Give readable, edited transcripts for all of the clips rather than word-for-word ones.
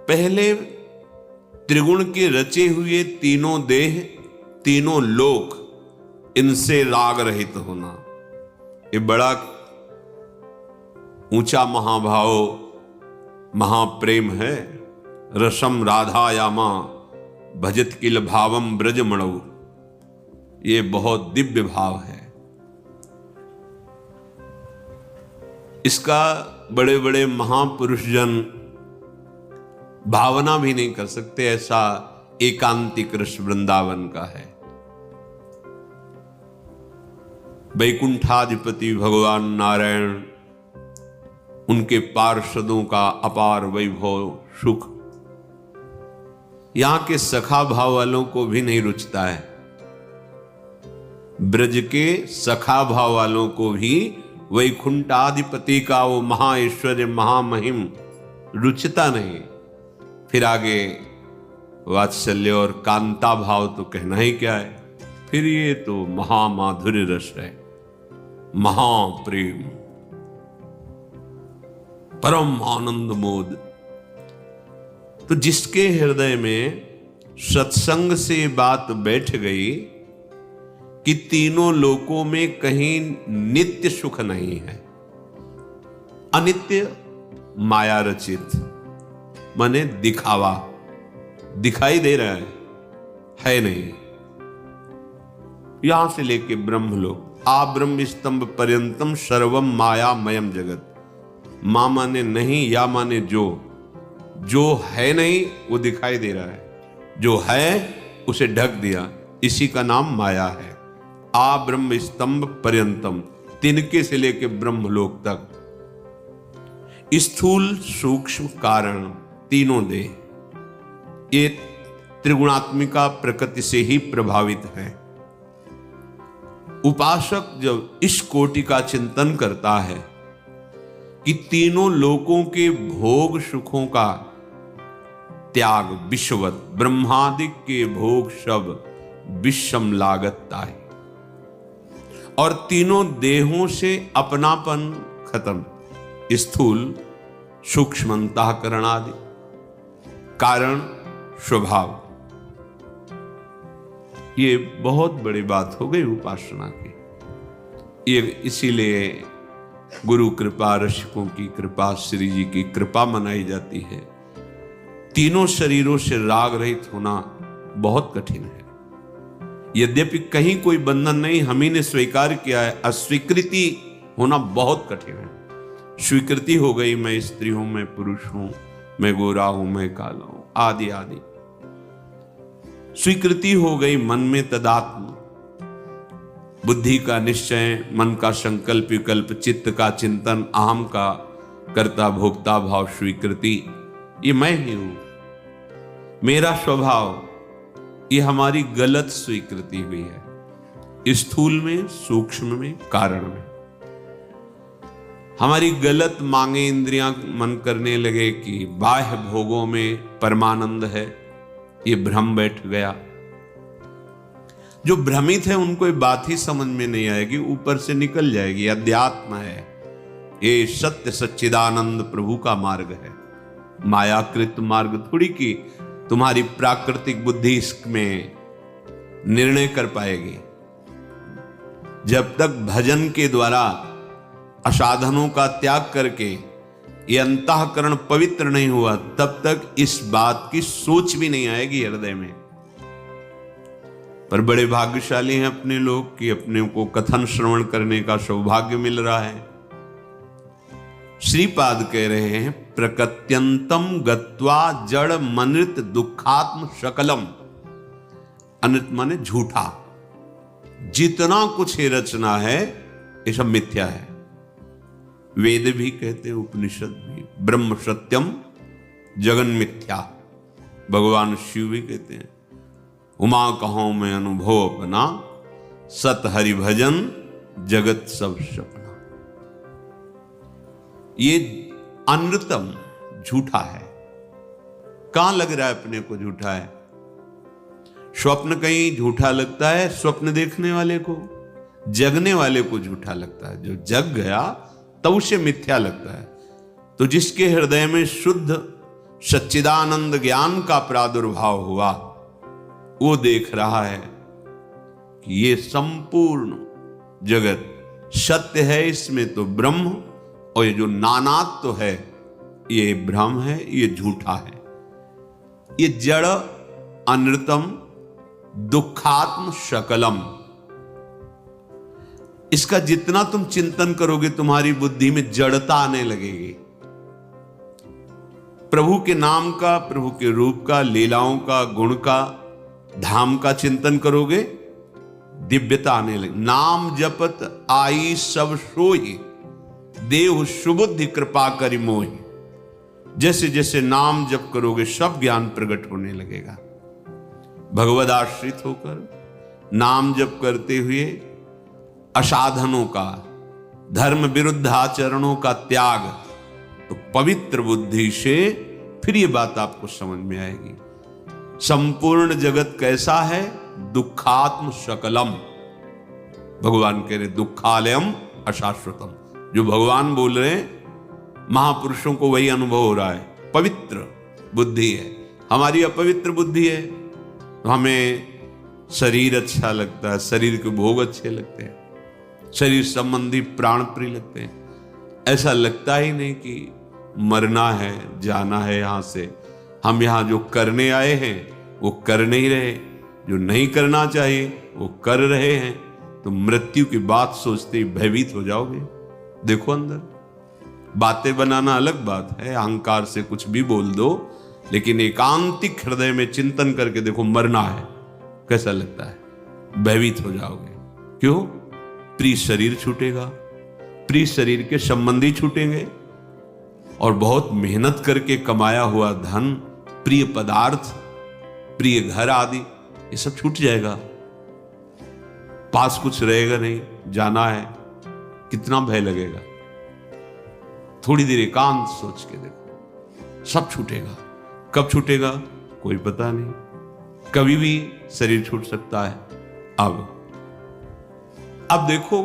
पहले त्रिगुण के रचे हुए तीनों देह, तीनों लोक, इनसे राग रहित होना, ये बड़ा ऊंचा महाभाव, महाप्रेम है। रसम राधायामा भजत किल भावम ब्रजमणौ, ये बहुत दिव्य भाव है। इसका बड़े बड़े महापुरुष जन भावना भी नहीं कर सकते, ऐसा एकांतिक रस वृंदावन का है। वैकुंठाधिपति भगवान नारायण, उनके पार्षदों का अपार वैभव सुख, यहां के सखा भाव वालों को भी नहीं रुचता है। ब्रज के सखा भाव वालों को भी वैकुंठाधिपति का वो महाऐश्वर्य महामहिम रुचता नहीं। फिर आगे वात्सल्य और कांता भाव तो कहना ही क्या है, फिर ये तो महामाधुर्य रस है, महाप्रेम, परम आनंद मोद। तो जिसके हृदय में सत्संग से बात बैठ गई कि तीनों लोकों में कहीं नित्य सुख नहीं है, अनित्य माया रचित, माने दिखावा, दिखाई दे रहा है नहीं। यहां से लेके ब्रह्मलोक, आ ब्रह्म स्तंभ पर्यंतम सर्वम मायामयम जगत। मां माने नहीं, या माने जो है नहीं वो दिखाई दे रहा है, जो है उसे ढक दिया, इसी का नाम माया है। आ ब्रह्म स्तंभ पर्यंतम, तिनके से लेके ब्रह्मलोक तक, स्थूल सूक्ष्म कारण तीनों देह, ये त्रिगुणात्मिका प्रकृति से ही प्रभावित है। उपासक जब इस कोटि का चिंतन करता है कि तीनों लोकों के भोग सुखों का त्याग विश्ववत, ब्रह्मादिक के भोग सब विषम लागतता है, और तीनों देहों से अपनापन खत्म, स्थूल सूक्ष्म अंतःकरण आदि कारण स्वभाव, ये बहुत बड़ी बात हो गई उपासना की। ये इसीलिए गुरु कृपा, रसिकों की कृपा, श्री जी की कृपा मनाई जाती है। तीनों शरीरों से राग रहित होना बहुत कठिन है। यद्यपि कहीं कोई बंधन नहीं, हम ही ने स्वीकार किया है, अस्वीकृति होना बहुत कठिन है। स्वीकृति हो गई, मैं स्त्री हूं, मैं पुरुष हूं, मैं गोरा हूं, मैं काला हूं, आदि आदि। स्वीकृति हो गई मन में तदात्म, बुद्धि का निश्चय, मन का संकल्प विकल्प, चित्त का चिंतन, अहम का कर्ता भोक्ता भाव, स्वीकृति, ये मैं ही हूं, मेरा स्वभाव, ये हमारी गलत स्वीकृति हुई है। स्थूल में, सूक्ष्म में, कारण में हमारी गलत मांगे, इंद्रियां मन करने लगे कि बाह्य भोगों में परमानंद है, ये भ्रम बैठ गया। जो भ्रमित है उनको ये बात ही समझ में नहीं आएगी, ऊपर से निकल जाएगी। अध्यात्म है, ये सत्य सच्चिदानंद प्रभु का मार्ग है, मायाकृत मार्ग थोड़ी कि तुम्हारी प्राकृतिक बुद्धि इसमें निर्णय कर पाएगी। जब तक भजन के द्वारा असाधनों का त्याग करके ये अंतःकरण पवित्र नहीं हुआ, तब तक इस बात की सोच भी नहीं आएगी हृदय में। पर बड़े भाग्यशाली हैं अपने लोग कि अपने को कथन श्रवण करने का सौभाग्य मिल रहा है। श्रीपाद कह रहे हैं, प्रकृत्यंतम गत्वा जड़ मनृत दुखात्म शकलम। अनृत माने झूठा, जितना कुछ ये रचना है ये सब मिथ्या है। वेद भी कहते हैं, उपनिषद भी, ब्रह्म सत्यम जगन मिथ्या। भगवान शिव भी कहते हैं, उमा कहो मैं अनुभव अपना, सत हरि भजन जगत सब सपना। ये अनृतम झूठा है। कहां लग रहा है अपने को झूठा है? स्वप्न कहीं झूठा लगता है स्वप्न देखने वाले को, जगने वाले को झूठा लगता है। जो जग गया तब उसे मिथ्या लगता है। तो जिसके हृदय में शुद्ध सच्चिदानंद ज्ञान का प्रादुर्भाव हुआ, वो देख रहा है कि ये संपूर्ण जगत सत्य है, इसमें तो ब्रह्म, और ये जो नानात्व तो है ये भ्रम है, ये झूठा है, ये जड़ अनृतम दुखात्म शकलम। इसका जितना तुम चिंतन करोगे तुम्हारी बुद्धि में जड़ता आने लगेगी। प्रभु के नाम का, प्रभु के रूप का, लीलाओं का, गुण का, धाम का चिंतन करोगे, दिव्यता आने लगे। नाम जपत आई सब सोई, देव सुबुद्धि कृपा करि मोहि। जैसे जैसे नाम जप करोगे सब ज्ञान प्रकट होने लगेगा। भगवद आश्रित होकर नाम जप करते हुए असाधनों का, धर्म विरुद्ध आचरणों का त्याग, तो पवित्र बुद्धि से फिर ये बात आपको समझ में आएगी। संपूर्ण जगत कैसा है? दुखात्म शकलम। भगवान कह रहे दुखालयम अशाश्वतम। जो भगवान बोल रहे हैं, महापुरुषों को वही अनुभव हो रहा है। पवित्र बुद्धि है, हमारी अपवित्र बुद्धि है तो हमें शरीर अच्छा लगता है, शरीर के भोग अच्छे लगते हैं, शरीर संबंधी प्राण प्रिय लगते हैं। ऐसा लगता ही नहीं कि मरना है, जाना है यहां से। हम यहां जो करने आए हैं वो कर नहीं रहे, जो नहीं करना चाहिए वो कर रहे हैं। तो मृत्यु की बात सोचते ही भयभीत हो जाओगे। देखो अंदर बातें बनाना अलग बात है, अहंकार से कुछ भी बोल दो, लेकिन एकांतिक हृदय में चिंतन करके देखो मरना है, कैसा लगता है? भयभीत हो जाओगे। क्यों? प्रिय शरीर छूटेगा, प्रिय शरीर के संबंधी छूटेंगे, और बहुत मेहनत करके कमाया हुआ धन, प्रिय पदार्थ, प्रिय घर आदि, ये सब छूट जाएगा। पास कुछ रहेगा नहीं, जाना है, कितना भय लगेगा। थोड़ी देर एकांत सोच के देखो, सब छूटेगा। कब छूटेगा कोई पता नहीं, कभी भी शरीर छूट सकता है। अब देखो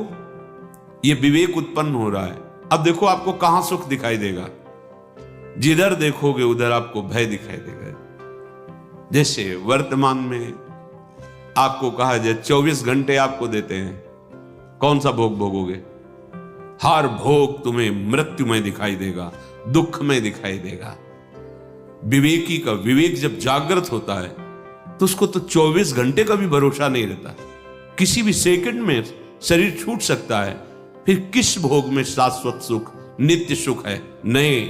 ये विवेक उत्पन्न हो रहा है। अब देखो आपको कहां सुख दिखाई देगा? जिधर देखोगे उधर आपको भय दिखाई देगा। जैसे वर्तमान में आपको कहा जाए 24 घंटे आपको देते हैं, कौन सा भोग भोगोगे? हर भोग तुम्हें मृत्यु में दिखाई देगा, दुख में दिखाई देगा। विवेकी का विवेक जब जागृत होता है तो उसको तो 24 घंटे का भी भरोसा नहीं रहता, किसी भी सेकंड में शरीर छूट सकता है। फिर किस भोग में शाश्वत सुख, नित्य सुख है? नहीं,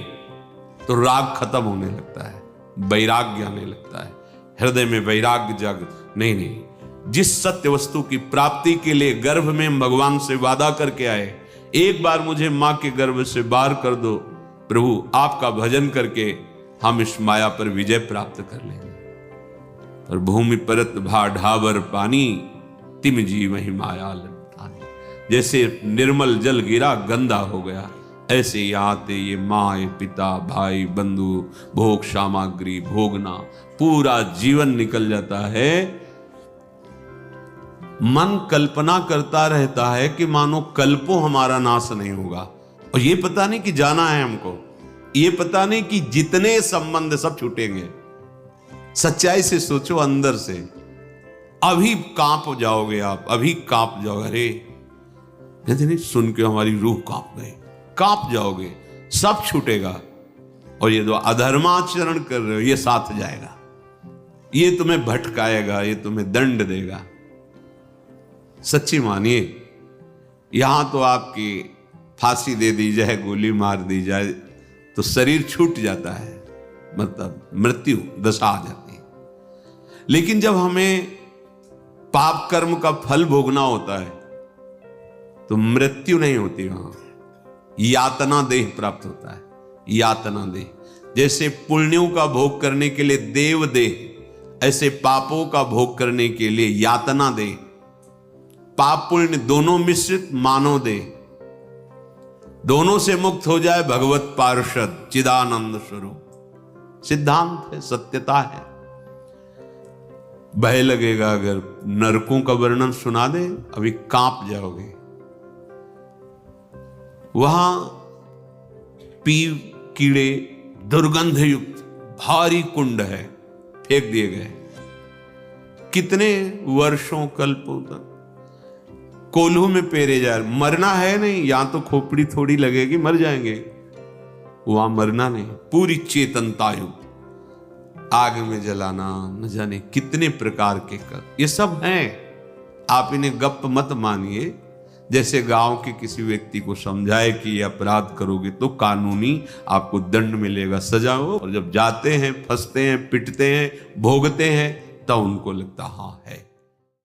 तो राग खत्म होने लगता है, वैराग्य आने लगता है, हृदय में वैराग्य जागृत। नहीं, जिस सत्य वस्तु की प्राप्ति के लिए गर्भ में भगवान से वादा करके आए, एक बार मुझे मां के गर्भ से बाहर कर दो प्रभु, आपका भजन करके हम इस माया पर विजय प्राप्त कर लेंगे। और भूमि परत भा ढाबर पानी, तिम जी वही माया लटानी। जैसे निर्मल जल गिरा गंदा हो गया, ऐसे ही आते ये माँ, पिता, भाई, बंधु, भोग सामग्री भोगना, पूरा जीवन निकल जाता है। मन कल्पना करता रहता है कि मानो कल्पों हमारा नाश नहीं होगा, और ये पता नहीं कि जाना है हमको, ये पता नहीं कि जितने संबंध सब छूटेंगे। सच्चाई से सोचो, अंदर से अभी कांप जाओगे आप, अभी कांप जाओगे। अरे कहते नहीं, सुन के हमारी रूह कांप गई, कांप जाओगे, सब छूटेगा। और ये जो अधर्माचरण कर रहे हो ये साथ जाएगा, ये तुम्हें भटकाएगा, ये तुम्हें दंड देगा। सच्ची मानिए, यहां तो आपकी फांसी दे दी जाए, गोली मार दी जाए तो शरीर छूट जाता है, मतलब मृत्यु दशा आ जाती है। लेकिन जब हमें पाप कर्म का फल भोगना होता है तो मृत्यु नहीं होती, वहां यातना देह प्राप्त होता है। यातना देह, जैसे पुण्यों का भोग करने के लिए देव देह, ऐसे पापों का भोग करने के लिए यातना देह। पाप पुण्य दोनों मिश्रित मानव देह, दोनों से मुक्त हो जाए भगवत पार्षद चिदानंद स्वरूप। सिद्धांत है, सत्यता है। भय लगेगा अगर नरकों का वर्णन सुना दे, अभी कांप जाओगे। वहां पीव कीड़े, दुर्गंध युक्त भारी कुंड है, फेंक दिए गए। कितने वर्षों कल्पों तक कोल्हू में पेरे जा रहे, मरना है नहीं, यहां तो खोपड़ी थोड़ी लगेगी, मर जाएंगे, वहां मरना नहीं, पूरी चेतनतायु आग में जलाना, न जाने कितने प्रकार के कर, ये सब हैं। आप इन्हें गप मत मानिए। जैसे गांव के किसी व्यक्ति को समझाए कि ये अपराध करोगे तो कानूनी आपको दंड मिलेगा, सजा हो, और जब जाते हैं, फंसते हैं, पिटते हैं, भोगते हैं, तब उनको लगता हाँ है।